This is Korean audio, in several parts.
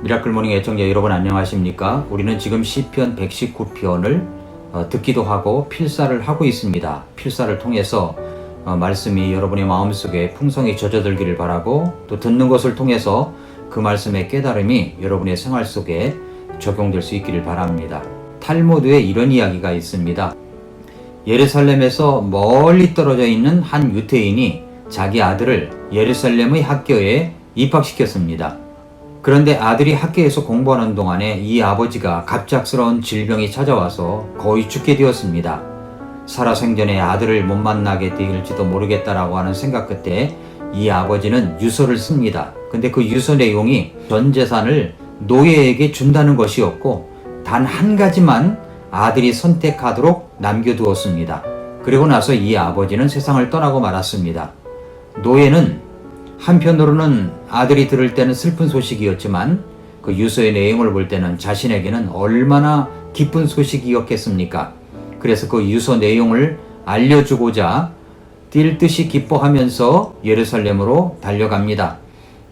미라클 모닝 애청자 여러분 안녕하십니까? 우리는 지금 시편 119편을 듣기도 하고 필사를 하고 있습니다. 필사를 통해서 말씀이 여러분의 마음속에 풍성히 젖어들기를 바라고, 또 듣는 것을 통해서 그 말씀의 깨달음이 여러분의 생활 속에 적용될 수 있기를 바랍니다. 탈무드에 이런 이야기가 있습니다. 예루살렘에서 멀리 떨어져 있는 한 유태인이 자기 아들을 예루살렘의 학교에 입학시켰습니다. 그런데 아들이 학교에서 공부하는 동안에 이 아버지가 갑작스러운 질병이 찾아와서 거의 죽게 되었습니다. 살아생전에 아들을 못 만나게 될지도 모르겠다라고 하는 생각 끝에 이 아버지는 유서를 씁니다. 근데 그 유서 내용이 전 재산을 노예에게 준다는 것이었고, 단 한 가지만 아들이 선택하도록 남겨두었습니다. 그리고 나서 이 아버지는 세상을 떠나고 말았습니다. 노예는 한편으로는 아들이 들을 때는 슬픈 소식이었지만 그 유서의 내용을 볼 때는 자신에게는 얼마나 기쁜 소식이었겠습니까? 그래서 그 유서 내용을 알려주고자 뛸 듯이 기뻐하면서 예루살렘으로 달려갑니다.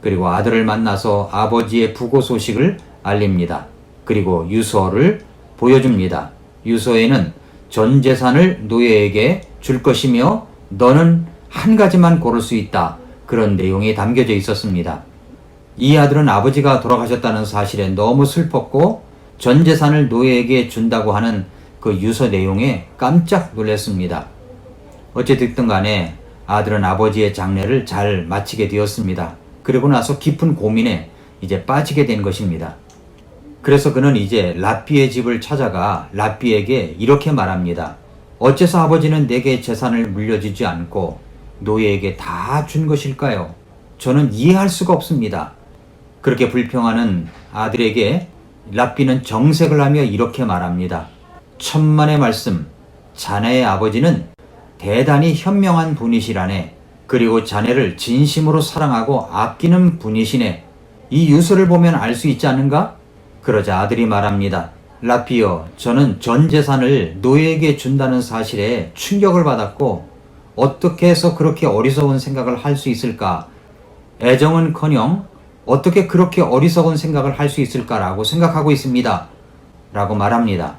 그리고 아들을 만나서 아버지의 부고 소식을 알립니다. 그리고 유서를 보여줍니다. 유서에는 전 재산을 노예에게 줄 것이며 너는 한 가지만 고를 수 있다, 그런 내용이 담겨져 있었습니다. 이 아들은 아버지가 돌아가셨다는 사실에 너무 슬펐고 전 재산을 노예에게 준다고 하는 그 유서 내용에 깜짝 놀랐습니다. 어찌됐든 간에 아들은 아버지의 장례를 잘 마치게 되었습니다. 그리고 나서 깊은 고민에 이제 빠지게 된 것입니다. 그래서 그는 이제 랍비의 집을 찾아가 랍비에게 이렇게 말합니다. 어째서 아버지는 내게 재산을 물려주지 않고 노예에게 다 준 것일까요? 저는 이해할 수가 없습니다. 그렇게 불평하는 아들에게 랍비는 정색을 하며 이렇게 말합니다. 천만의 말씀, 자네의 아버지는 대단히 현명한 분이시라네. 그리고 자네를 진심으로 사랑하고 아끼는 분이시네. 이 유서를 보면 알 수 있지 않는가? 그러자 아들이 말합니다. 랍비여, 저는 전 재산을 노예에게 준다는 사실에 충격을 받았고 어떻게 해서 그렇게 어리석은 생각을 할 수 있을까? 애정은커녕 어떻게 그렇게 어리석은 생각을 할 수 있을까라고 생각하고 있습니다. 라고 말합니다.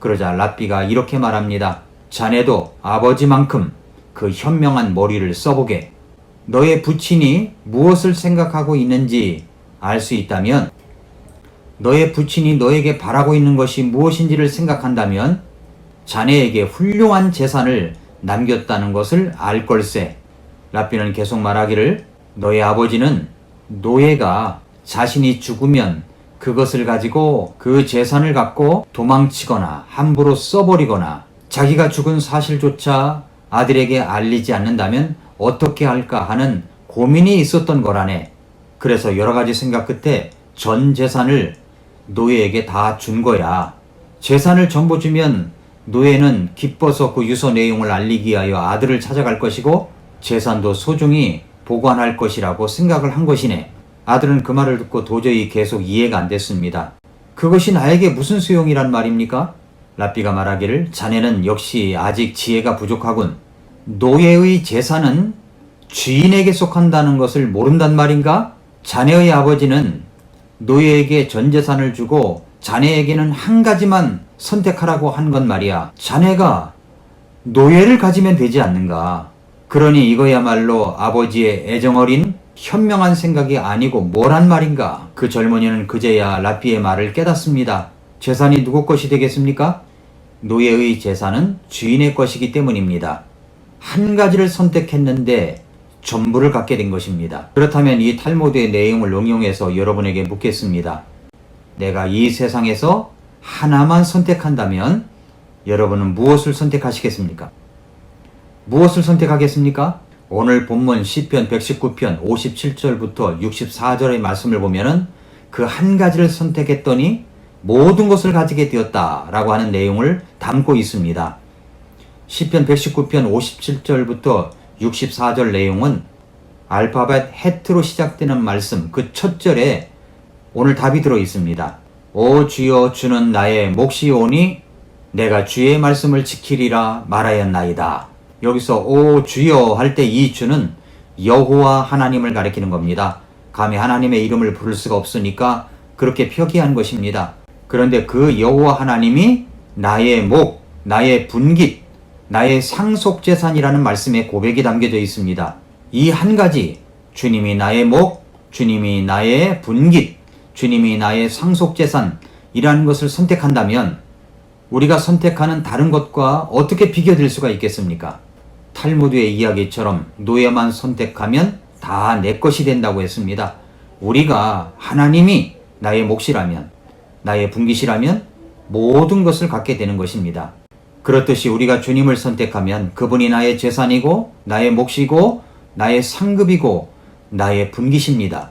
그러자 랍비가 이렇게 말합니다. 자네도 아버지만큼 그 현명한 머리를 써보게. 너의 부친이 무엇을 생각하고 있는지 알 수 있다면, 너의 부친이 너에게 바라고 있는 것이 무엇인지를 생각한다면 자네에게 훌륭한 재산을 남겼다는 것을 알 걸세. 랍비는 계속 말하기를, 너의 아버지는 노예가 자신이 죽으면 그것을 가지고 그 재산을 갖고 도망치거나 함부로 써버리거나 자기가 죽은 사실조차 아들에게 알리지 않는다면 어떻게 할까 하는 고민이 있었던 거라네. 그래서 여러 가지 생각 끝에 전 재산을 노예에게 다 준 거야. 재산을 전부 주면 노예는 기뻐서 그 유서 내용을 알리기 위하여 아들을 찾아갈 것이고 재산도 소중히 보관할 것이라고 생각을 한 것이네. 아들은 그 말을 듣고 도저히 계속 이해가 안 됐습니다. 그것이 나에게 무슨 소용이란 말입니까? 랍비가 말하기를, 자네는 역시 아직 지혜가 부족하군. 노예의 재산은 주인에게 속한다는 것을 모른단 말인가? 자네의 아버지는 노예에게 전 재산을 주고 자네에게는 한 가지만 선택하라고 한 건 말이야. 자네가 노예를 가지면 되지 않는가? 그러니 이거야말로 아버지의 애정어린 현명한 생각이 아니고 뭐란 말인가? 그 젊은이는 그제야 랍비의 말을 깨닫습니다. 재산이 누구 것이 되겠습니까? 노예의 재산은 주인의 것이기 때문입니다. 한 가지를 선택했는데 전부를 갖게 된 것입니다. 그렇다면 이 탈무드의 내용을 응용해서 여러분에게 묻겠습니다. 내가 이 세상에서 하나만 선택한다면 여러분은 무엇을 선택하시겠습니까? 무엇을 선택하겠습니까? 오늘 본문 시편 119편 57절부터 64절의 말씀을 보면은 그 한 가지를 선택했더니 모든 것을 가지게 되었다라고 하는 내용을 담고 있습니다. 시편 119편 57절부터 64절 내용은 알파벳 헤트로 시작되는 말씀, 그 첫 절에 오늘 답이 들어 있습니다. 오 주여, 주는 나의 몫이오니 내가 주의 말씀을 지키리라 말하였나이다. 여기서 오 주여 할 때 이 주는 여호와 하나님을 가리키는 겁니다. 감히 하나님의 이름을 부를 수가 없으니까 그렇게 표기한 것입니다. 그런데 그 여호와 하나님이 나의 목, 나의 분깃, 나의 상속재산이라는 말씀에 고백이 담겨져 있습니다. 이 한 가지, 주님이 나의 목, 주님이 나의 분깃, 주님이 나의 상속재산이라는 것을 선택한다면 우리가 선택하는 다른 것과 어떻게 비교될 수가 있겠습니까? 탈무드의 이야기처럼 노예만 선택하면 다 내 것이 된다고 했습니다. 우리가 하나님이 나의 몫이라면, 나의 분깃이라면 모든 것을 갖게 되는 것입니다. 그렇듯이 우리가 주님을 선택하면 그분이 나의 재산이고 나의 몫이고 나의 상급이고 나의 분깃입니다.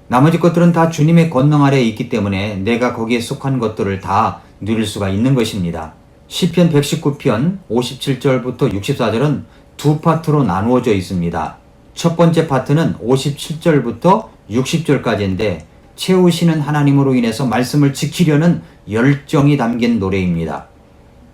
나머지 것들은 다 주님의 권능 아래에 있기 때문에 내가 거기에 속한 것들을 다 누릴 수가 있는 것입니다. 시편 119편 57절부터 64절은 두 파트로 나누어져 있습니다. 첫 번째 파트는 57절부터 60절까지인데 채우시는 하나님으로 인해서 말씀을 지키려는 열정이 담긴 노래입니다.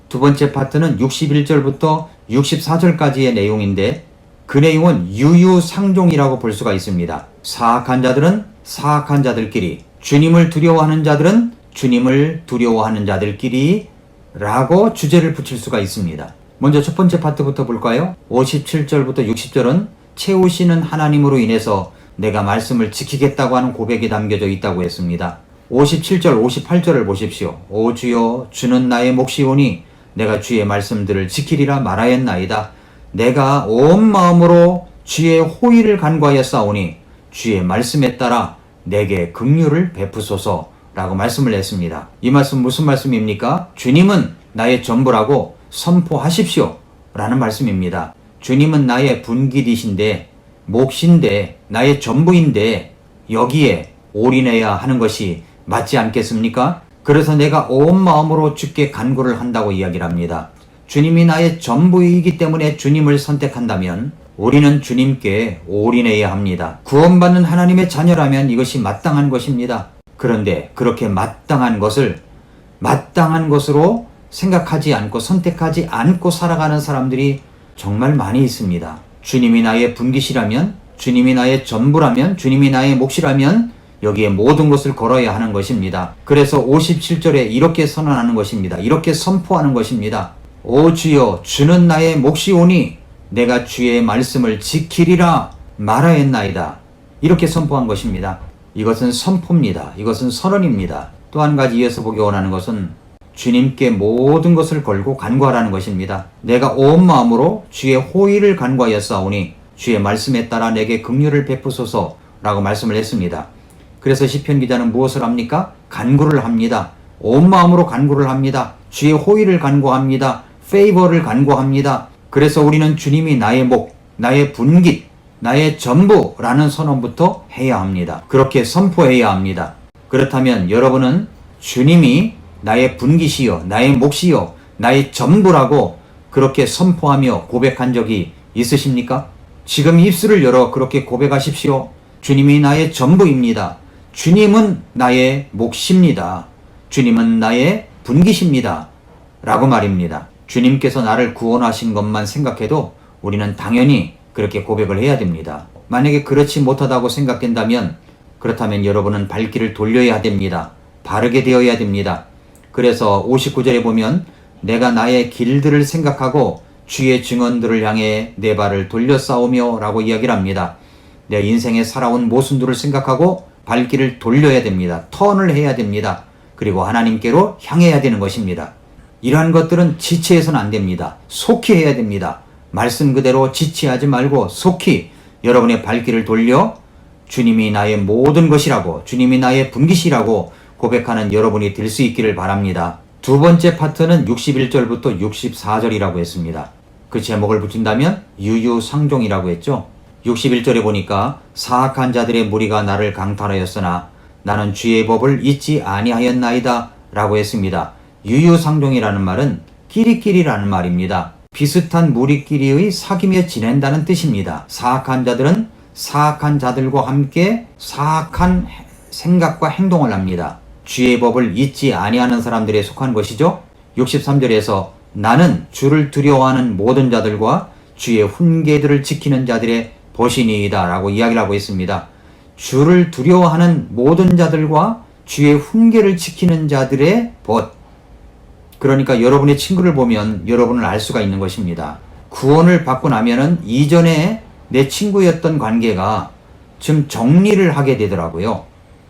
두 번째 파트는 61절부터 64절까지의 내용인데 그 내용은 유유상종이라고 볼 수가 있습니다. 사악한 자들은 사악한 자들끼리, 주님을 두려워하는 자들은 주님을 두려워하는 자들끼리 라고 주제를 붙일 수가 있습니다. 먼저 첫 번째 파트부터 볼까요? 57절부터 60절은 채우시는 하나님으로 인해서 내가 말씀을 지키겠다고 하는 고백이 담겨져 있다고 했습니다. 57절, 58절을 보십시오. 오 주여, 주는 나의 몫이오니 내가 주의 말씀들을 지키리라 말하였나이다. 내가 온 마음으로 주의 호의를 간구하였사오니 주의 말씀에 따라 내게 긍휼을 베푸소서 라고 말씀을 했습니다. 이 말씀 무슨 말씀입니까? 주님은 나의 전부라고 선포하십시오 라는 말씀입니다. 주님은 나의 분깃이신데, 몫인데, 나의 전부인데 여기에 올인해야 하는 것이 맞지 않겠습니까? 그래서 내가 온 마음으로 주께 간구를 한다고 이야기를 합니다. 주님이 나의 전부이기 때문에 주님을 선택한다면 우리는 주님께 올인해야 합니다. 구원받는 하나님의 자녀라면 이것이 마땅한 것입니다. 그런데 그렇게 마땅한 것을 마땅한 것으로 생각하지 않고 선택하지 않고 살아가는 사람들이 정말 많이 있습니다. 주님이 나의 분깃이라면, 주님이 나의 전부라면, 주님이 나의 몫이라면 여기에 모든 것을 걸어야 하는 것입니다. 그래서 57절에 이렇게 선언하는 것입니다. 이렇게 선포하는 것입니다. 오 주여, 주는 나의 몫이오니 내가 주의 말씀을 지키리라 말하였나이다. 이렇게 선포한 것입니다. 이것은 선포입니다. 이것은 선언입니다. 또 한 가지 이어서 보기 원하는 것은 주님께 모든 것을 걸고 간구하라는 것입니다. 내가 온 마음으로 주의 호의를 간구하였사오니 주의 말씀에 따라 내게 긍휼을 베푸소서라고 말씀을 했습니다. 그래서 시편 기자는 무엇을 합니까? 간구를 합니다. 온 마음으로 간구를 합니다. 주의 호의를 간구합니다. 페이버를 간구합니다. 그래서 우리는 주님이 나의 목, 나의 분깃, 나의 전부라는 선언부터 해야 합니다. 그렇게 선포해야 합니다. 그렇다면 여러분은 주님이 나의 분깃이요, 나의 몫이요, 나의 전부라고 그렇게 선포하며 고백한 적이 있으십니까? 지금 입술을 열어 그렇게 고백하십시오. 주님이 나의 전부입니다. 주님은 나의 몫입니다. 주님은 나의 분깃입니다. 라고 말입니다. 주님께서 나를 구원하신 것만 생각해도 우리는 당연히 그렇게 고백을 해야 됩니다. 만약에 그렇지 못하다고 생각된다면 그렇다면 여러분은 발길을 돌려야 됩니다. 바르게 되어야 됩니다. 그래서 59절에 보면 내가 나의 길들을 생각하고 주의 증언들을 향해 내 발을 돌려 싸우며 라고 이야기를 합니다. 내 인생에 살아온 모순들을 생각하고 발길을 돌려야 됩니다. 턴을 해야 됩니다. 그리고 하나님께로 향해야 되는 것입니다. 이러한 것들은 지체해서는 안 됩니다. 속히 해야 됩니다. 말씀 그대로 지체하지 말고 속히 여러분의 발길을 돌려 주님이 나의 모든 것이라고, 주님이 나의 분깃이라고 고백하는 여러분이 될 수 있기를 바랍니다. 두 번째 파트는 61절부터 64절이라고 했습니다. 그 제목을 붙인다면 유유상종이라고 했죠. 61절에 보니까 사악한 자들의 무리가 나를 강탈하였으나 나는 주의 법을 잊지 아니하였나이다 라고 했습니다. 유유상종이라는 말은 끼리끼리라는 말입니다. 비슷한 무리끼리의 사귀며 지낸다는 뜻입니다. 사악한 자들은 사악한 자들과 함께 사악한 생각과 행동을 합니다. 주의 법을 잊지 아니하는 사람들에 속한 것이죠. 63절에서 나는 주를 두려워하는 모든 자들과 주의 훈계들을 지키는 자들의 벗이니이다 라고 이야기를 하고 있습니다. 주를 두려워하는 모든 자들과 주의 훈계를 지키는 자들의 벗. 그러니까 여러분의 친구를 보면 여러분을 알 수가 있는 것입니다. 구원을 받고 나면은 이전에 내 친구였던 관계가 좀 정리를 하게 되더라고요.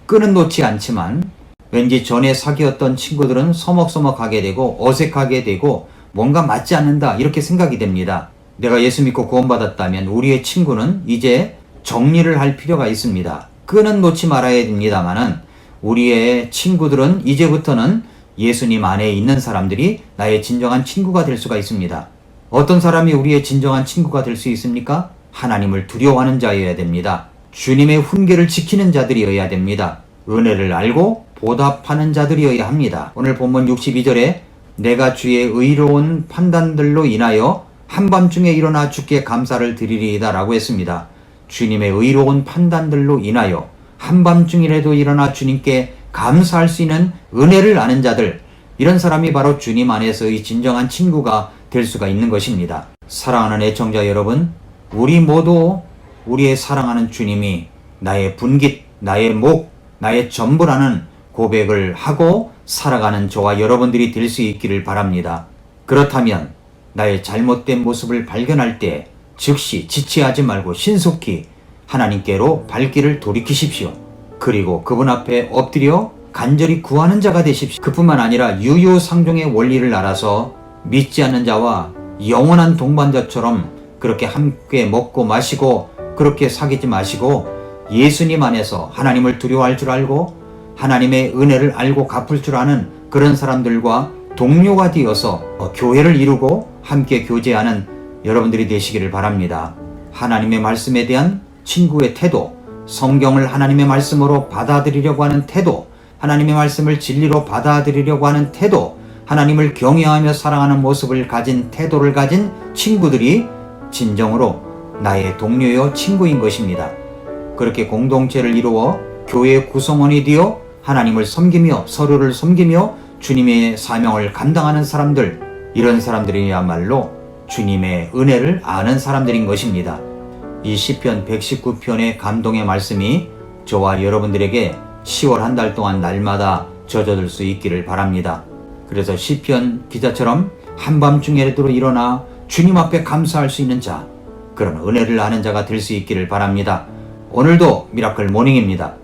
끈은 놓지 않지만 왠지 전에 사귀었던 친구들은 서먹서먹하게 되고 어색하게 되고 뭔가 맞지 않는다 이렇게 생각이 됩니다. 내가 예수 믿고 구원받았다면 우리의 친구는 이제 정리를 할 필요가 있습니다. 끈은 놓지 말아야 됩니다만은 우리의 친구들은 이제부터는 예수님 안에 있는 사람들이 나의 진정한 친구가 될 수가 있습니다. 어떤 사람이 우리의 진정한 친구가 될 수 있습니까? 하나님을 두려워하는 자여야 됩니다. 주님의 훈계를 지키는 자들이어야 됩니다. 은혜를 알고 보답하는 자들이어야 합니다. 오늘 본문 62절에 내가 주의 의로운 판단들로 인하여 한밤중에 일어나 주께 감사를 드리리이다 라고 했습니다. 주님의 의로운 판단들로 인하여 한밤중이라도 일어나 주님께 감사할 수 있는 은혜를 아는 자들, 이런 사람이 바로 주님 안에서의 진정한 친구가 될 수가 있는 것입니다. 사랑하는 애청자 여러분, 우리 모두 우리의 사랑하는 주님이 나의 분깃, 나의 목, 나의 전부라는 고백을 하고 살아가는 저와 여러분들이 될 수 있기를 바랍니다. 그렇다면 나의 잘못된 모습을 발견할 때 즉시 지체하지 말고 신속히 하나님께로 발길을 돌이키십시오. 그리고 그분 앞에 엎드려 간절히 구하는 자가 되십시오. 그뿐만 아니라 유유상종의 원리를 알아서 믿지 않는 자와 영원한 동반자처럼 그렇게 함께 먹고 마시고 그렇게 사귀지 마시고 예수님 안에서 하나님을 두려워할 줄 알고 하나님의 은혜를 알고 갚을 줄 아는 그런 사람들과 동료가 되어서 교회를 이루고 함께 교제하는 여러분들이 되시기를 바랍니다. 하나님의 말씀에 대한 친구의 태도, 성경을 하나님의 말씀으로 받아들이려고 하는 태도, 하나님의 말씀을 진리로 받아들이려고 하는 태도, 하나님을 경외하며 사랑하는 모습을 가진 태도를 가진 친구들이 진정으로 나의 동료요 친구인 것입니다. 그렇게 공동체를 이루어 교회의 구성원이 되어 하나님을 섬기며 서로를 섬기며 주님의 사명을 감당하는 사람들, 이런 사람들이야말로 주님의 은혜를 아는 사람들인 것입니다. 이 시편 119편의 감동의 말씀이 저와 여러분들에게 10월 한 달 동안 날마다 젖어들 수 있기를 바랍니다. 그래서 시편 기자처럼 한밤중에라도 일어나 주님 앞에 감사할 수 있는 자, 그런 은혜를 아는 자가 될 수 있기를 바랍니다. 오늘도 미라클 모닝입니다.